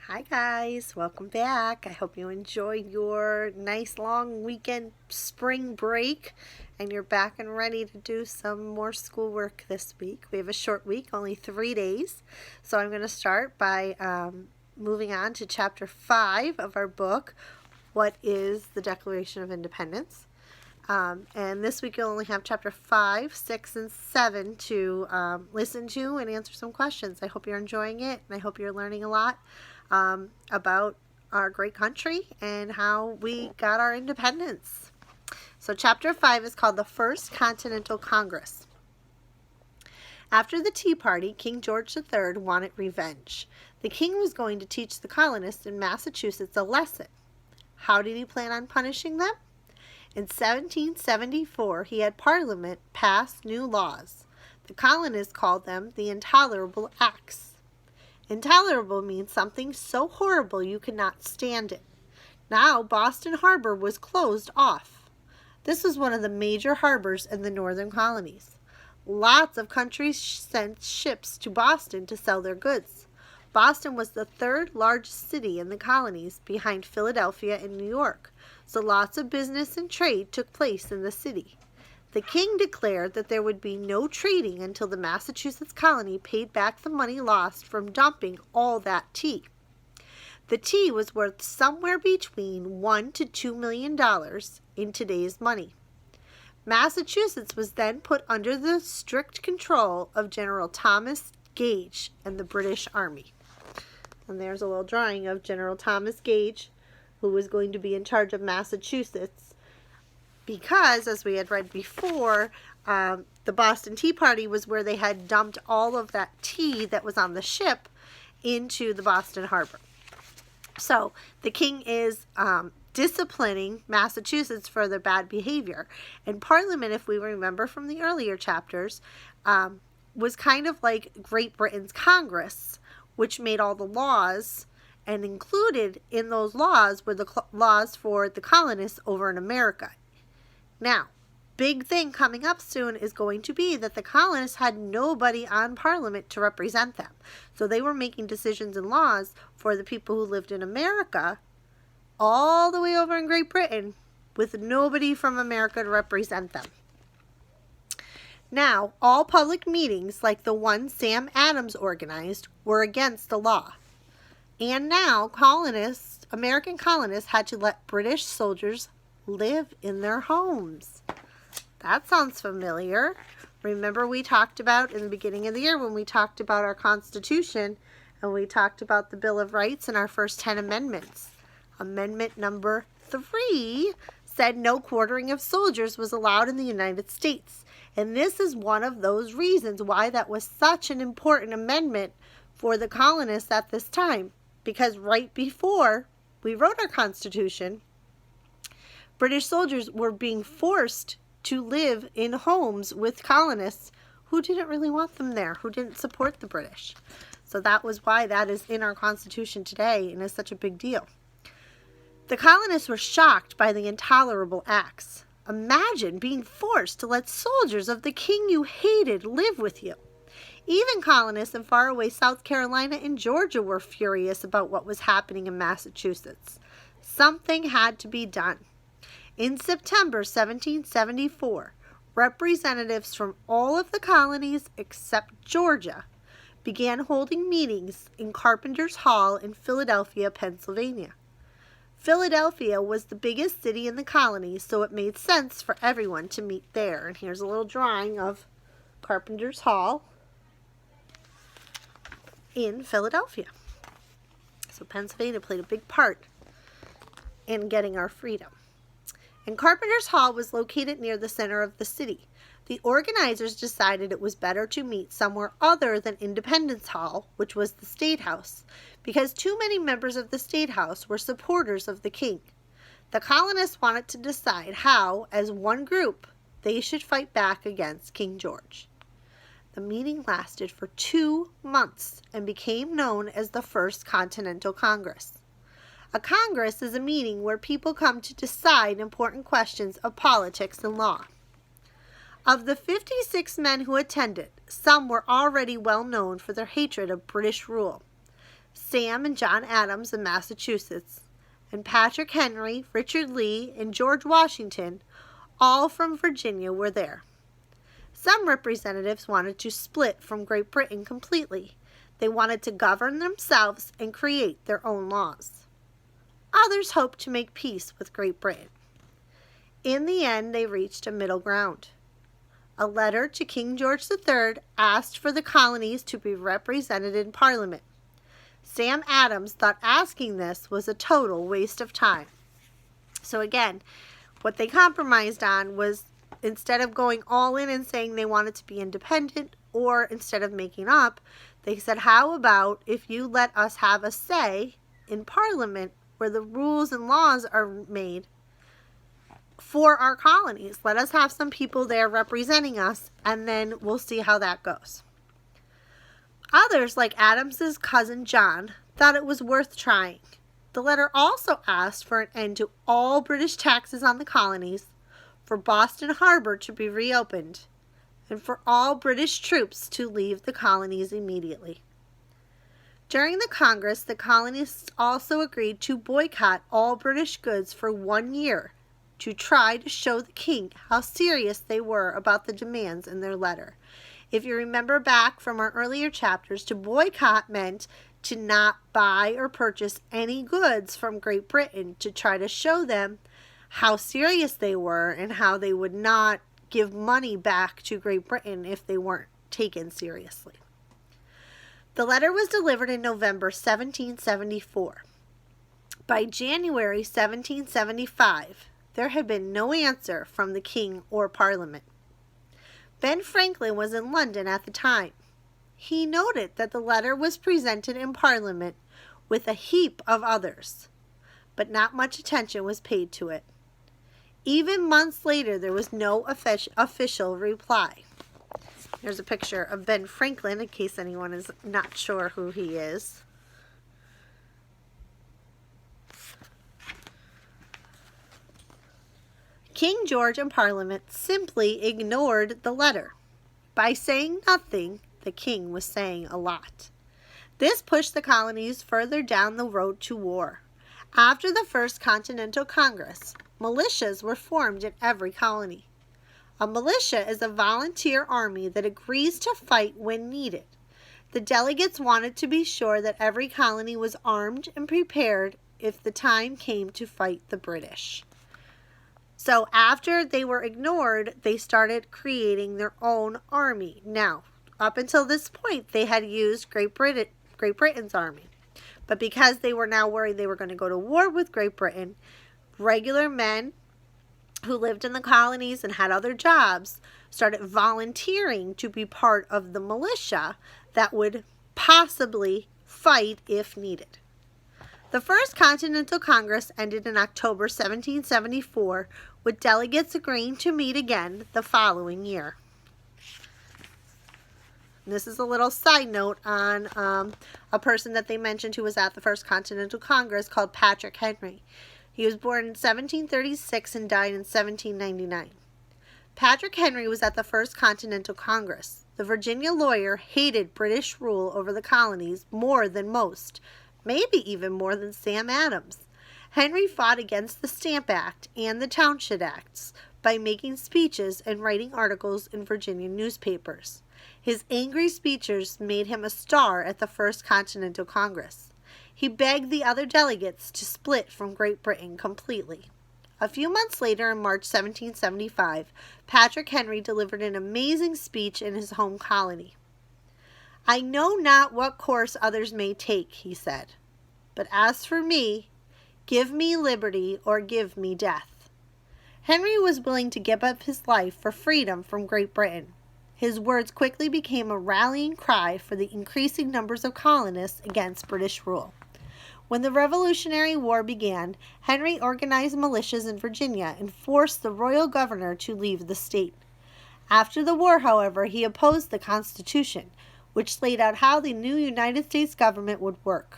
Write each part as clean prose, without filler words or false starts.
Hi guys, welcome back. I hope you enjoyed your nice long weekend spring break and you're back and ready to do some more schoolwork this week. We have a short week, only 3 days. So I'm going to start by moving on to chapter 5 of our book, What is the Declaration of Independence? And this week you'll only have chapter 5, 6, and 7 to listen to and answer some questions. I hope you're enjoying it and I hope you're learning a lot about our great country and how we got our independence. So chapter 5 is called the First Continental Congress. After the Tea Party, King George III wanted revenge. The king was going to teach the colonists in Massachusetts a lesson. How did he plan on punishing them? In 1774, he had Parliament pass new laws. The colonists called them the Intolerable Acts. Intolerable means something so horrible you could not stand it. Now Boston Harbor was closed off. This was one of the major harbors in the northern colonies. Lots of countries sent ships to Boston to sell their goods. Boston was the third largest city in the colonies behind Philadelphia and New York, so lots of business and trade took place in the city. The king declared that there would be no trading until the Massachusetts colony paid back the money lost from dumping all that tea. The tea was worth somewhere between $1 to $2 million in today's money. Massachusetts was then put under the strict control of General Thomas Gage and the British Army. And there's a little drawing of General Thomas Gage, who was going to be in charge of Massachusetts, because, as we had read before, the Boston Tea Party was where they had dumped all of that tea that was on the ship into the Boston Harbor. So the king is disciplining Massachusetts for their bad behavior. And Parliament, if we remember from the earlier chapters, was kind of like Great Britain's Congress, which made all the laws, and included in those laws were the laws for the colonists over in America. Now, big thing coming up soon is going to be that the colonists had nobody on Parliament to represent them. So they were making decisions and laws for the people who lived in America all the way over in Great Britain with nobody from America to represent them. Now, all public meetings like the one Sam Adams organized were against the law. And now American colonists had to let British soldiers live in their homes. That sounds familiar. Remember we talked about in the beginning of the year when we talked about our Constitution and we talked about the Bill of Rights and our first 10 amendments. Amendment number 3 said no quartering of soldiers was allowed in the United States. And this is one of those reasons why that was such an important amendment for the colonists at this time. Because right before we wrote our Constitution, British soldiers were being forced to live in homes with colonists who didn't really want them there, who didn't support the British. So that was why that is in our Constitution today and is such a big deal. The colonists were shocked by the intolerable acts. Imagine being forced to let soldiers of the king you hated live with you. Even colonists in faraway South Carolina and Georgia were furious about what was happening in Massachusetts. Something had to be done. In September 1774, representatives from all of the colonies except Georgia began holding meetings in Carpenter's Hall in Philadelphia, Pennsylvania. Philadelphia was the biggest city in the colonies, so it made sense for everyone to meet there. And here's a little drawing of Carpenter's Hall in Philadelphia. So Pennsylvania played a big part in getting our freedom. And Carpenter's Hall was located near the center of the city. The organizers decided it was better to meet somewhere other than Independence Hall, which was the State House, because too many members of the State House were supporters of the king. The colonists wanted to decide how, as one group, they should fight back against King George. The meeting lasted for 2 months and became known as the First Continental Congress. A Congress is a meeting where people come to decide important questions of politics and law. Of the 56 men who attended, some were already well known for their hatred of British rule. Sam and John Adams in Massachusetts, and Patrick Henry, Richard Lee, and George Washington, all from Virginia, were there. Some representatives wanted to split from Great Britain completely. They wanted to govern themselves and create their own laws. Others hoped to make peace with Great Britain. In the end, they reached a middle ground. A letter to King George III asked for the colonies to be represented in Parliament. Sam Adams thought asking this was a total waste of time. So again, what they compromised on was, instead of going all in and saying they wanted to be independent, or instead of making up, they said, how about if you let us have a say in Parliament where the rules and laws are made for our colonies? Let us have some people there representing us, and then we'll see how that goes. Others, like Adams's cousin John, thought it was worth trying. The letter also asked for an end to all British taxes on the colonies, for Boston Harbor to be reopened, and for all British troops to leave the colonies immediately. During the Congress, the colonists also agreed to boycott all British goods for 1 year to try to show the king how serious they were about the demands in their letter. If you remember back from our earlier chapters, to boycott meant to not buy or purchase any goods from Great Britain, to try to show them how serious they were and how they would not give money back to Great Britain if they weren't taken seriously. The letter was delivered in November 1774. By January 1775, there had been no answer from the king or Parliament. Ben Franklin was in London at the time. He noted that the letter was presented in Parliament with a heap of others, but not much attention was paid to it. Even months later, there was no official reply. Here's a picture of Ben Franklin, in case anyone is not sure who he is. King George and Parliament simply ignored the letter. By saying nothing, the king was saying a lot. This pushed the colonies further down the road to war. After the First Continental Congress, militias were formed in every colony. A militia is a volunteer army that agrees to fight when needed. The delegates wanted to be sure that every colony was armed and prepared if the time came to fight the British. So after they were ignored, they started creating their own army. Now, up until this point, they had used Great Britain's army. But because they were now worried they were going to go to war with Great Britain, regular men who lived in the colonies and had other jobs started volunteering to be part of the militia that would possibly fight if needed. The First Continental Congress ended in October 1774, with delegates agreeing to meet again the following year. This is a little side note on a person that they mentioned who was at the First Continental Congress called Patrick Henry. He was born in 1736 and died in 1799. Patrick Henry was at the First Continental Congress. The Virginia lawyer hated British rule over the colonies more than most, maybe even more than Sam Adams. Henry fought against the Stamp Act and the Townshend Acts by making speeches and writing articles in Virginia newspapers. His angry speeches made him a star at the First Continental Congress. He begged the other delegates to split from Great Britain completely. A few months later, in March 1775, Patrick Henry delivered an amazing speech in his home colony. "I know not what course others may take," he said, "but as for me, give me liberty or give me death." Henry was willing to give up his life for freedom from Great Britain. His words quickly became a rallying cry for the increasing numbers of colonists against British rule. When the Revolutionary War began, Henry organized militias in Virginia and forced the royal governor to leave the state. After the war, however, he opposed the Constitution, which laid out how the new United States government would work.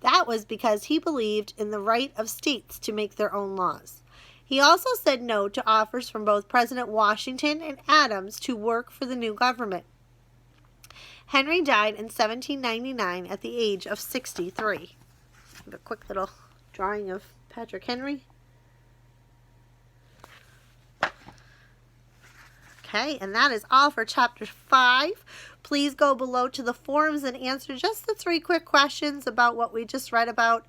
That was because he believed in the right of states to make their own laws. He also said no to offers from both President Washington and Adams to work for the new government. Henry died in 1799 at the age of 63. I have a quick little drawing of Patrick Henry. Okay, and that is all for Chapter 5. Please go below to the forums and answer just the 3 quick questions about what we just read about,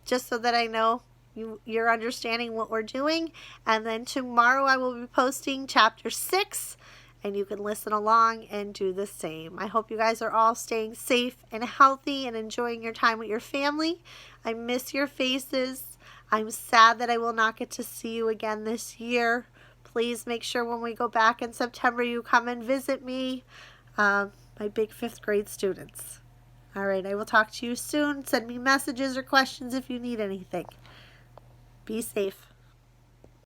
just so that I know you're understanding what we're doing. And then tomorrow I will be posting Chapter 6, and you can listen along and do the same. I hope you guys are all staying safe and healthy and enjoying your time with your family. I miss your faces. I'm sad that I will not get to see you again this year. Please make sure when we go back in September you come and visit me, my big 5th grade students. All right, I will talk to you soon. Send me messages or questions if you need anything. Be safe.